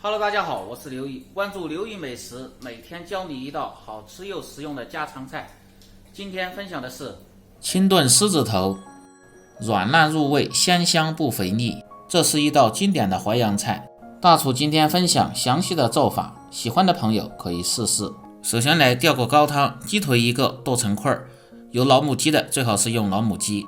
Hello， 大家好，我是刘毅，关注刘毅美食，每天教你一道好吃又实用的家常菜。今天分享的是清炖狮子头，软烂入味，鲜香不肥腻。这是一道经典的淮扬菜，大厨今天分享详细的做法，喜欢的朋友可以试试。首先来吊个高汤，鸡腿一个剁成块，有老母鸡的最好是用老母鸡，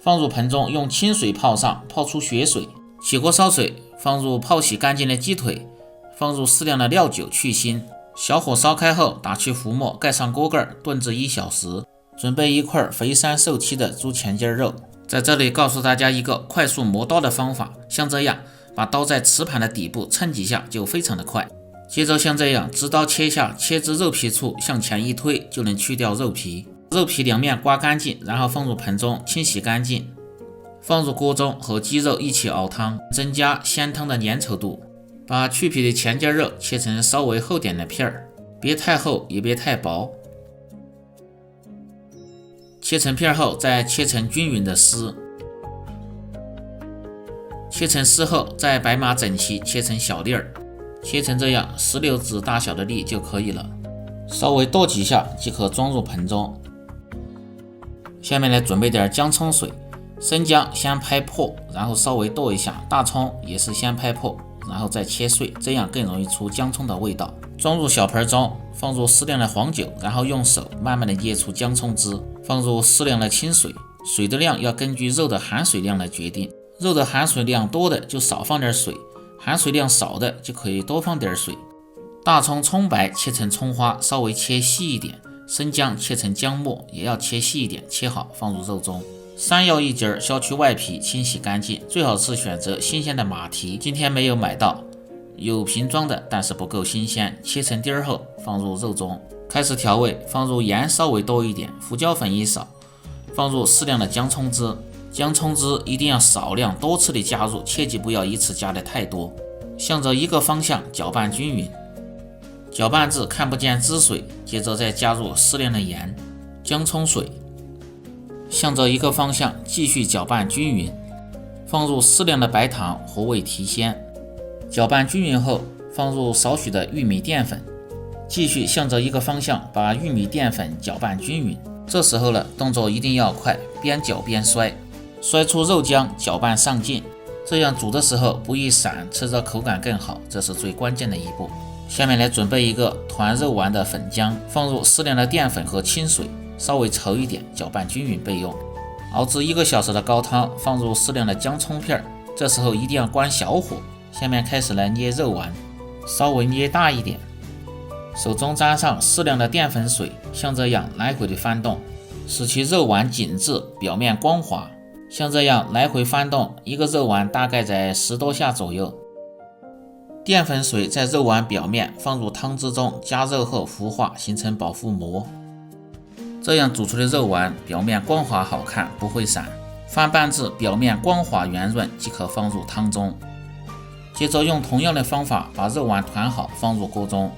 放入盆中，用清水泡上，泡出血水。起锅烧水，放入泡洗干净的鸡腿，放入适量的料酒去腥，小火烧开后打去浮沫，盖上锅盖炖至1小时。准备一块肥膻瘦切的猪前筋肉，在这里告诉大家一个快速磨刀的方法，像这样把刀在瓷盘的底部蹭几下就非常的快。接着像这样直刀切下，切至肉皮处向前一推就能去掉肉皮。肉皮两面刮干净，然后放入盆中清洗干净，放入锅中和鸡肉一起熬汤，增加鲜汤的粘稠度。把去皮的前筋肉切成稍微厚点的片儿，别太厚也别太薄。切成片后再切成均匀的丝，切成丝后再摆码整齐，切成小粒儿，切成这样石榴籽大小的粒就可以了。稍微剁几下即可装入盆中。下面来准备点姜葱水，生姜先拍破，然后稍微剁一下，大葱也是先拍破，然后再切碎，这样更容易出姜葱的味道。装入小盆中，放入适量的黄酒，然后用手慢慢的捏出姜葱汁，放入适量的清水，水的量要根据肉的含水量来决定，肉的含水量多的就少放点水，含水量少的就可以多放点水。大葱葱白切成葱花，稍微切细一点，生姜切成姜末，也要切细一点，切好放入肉中。山药一节，削去外皮，清洗干净，最好是选择新鲜的马蹄，今天没有买到，有瓶装的，但是不够新鲜，切成丁儿后放入肉中。开始调味，放入盐稍微多一点，胡椒粉一勺，放入适量的姜葱汁，姜葱汁一定要少量多次的加入，切记不要一次加的太多。向着一个方向搅拌均匀，搅拌至看不见汁水，接着再加入适量的盐、姜葱水，向着一个方向继续搅拌均匀，放入适量的白糖和味提鲜。搅拌均匀后，放入少许的玉米淀粉，继续向着一个方向把玉米淀粉搅拌均匀。这时候了，动作一定要快，边搅边摔，摔出肉浆，搅拌上劲，这样煮的时候不易散，吃着口感更好，这是最关键的一步。下面来准备一个团肉丸的粉浆，放入适量的淀粉和清水，稍微稠一点，搅拌均匀备用。熬至1个小时的高汤，放入适量的姜葱片，这时候一定要关小火。下面开始来捏肉丸，稍微捏大一点，手中沾上适量的淀粉水，像这样来回的翻动，使其肉丸紧致，表面光滑。像这样来回翻动，一个肉丸大概在10多下左右。淀粉水在肉丸表面放入汤汁中，加热后孵化，形成保护膜。这样煮出的肉丸表面光滑好看，不会散。翻拌至表面光滑圆润即可放入汤中。接着用同样的方法把肉丸团好，放入锅中。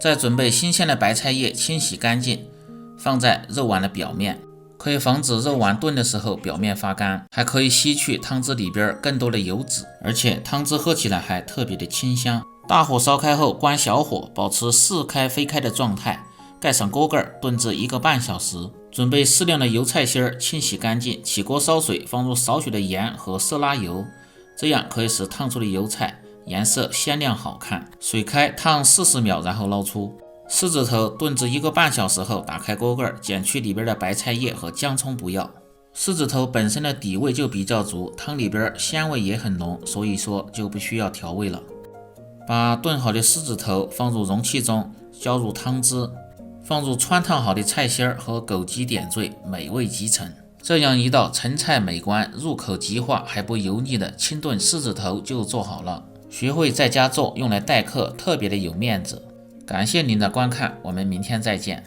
再准备新鲜的白菜叶，清洗干净，放在肉丸的表面，可以防止肉丸炖的时候表面发干，还可以吸去汤汁里边更多的油脂，而且汤汁喝起来还特别的清香。大火烧开后关小火，保持似开非开的状态，盖上锅盖炖至1个半小时。准备适量的油菜心，清洗干净，起锅烧水，放入少许的盐和色拉油，这样可以使烫出的油菜颜色鲜亮好看。水开烫40秒，然后捞出。狮子头炖至1个半小时后，打开锅盖，剪去里边的白菜叶和姜葱不要。狮子头本身的底味就比较足，汤里边鲜味也很浓，所以说就不需要调味了。把炖好的狮子头放入容器中，浇入汤汁，放入汆烫好的菜心和枸杞点缀，美味极成。这样一道成菜美观、入口即化还不油腻的清炖狮子头就做好了。学会在家做，用来待客特别的有面子。感谢您的观看，我们明天再见。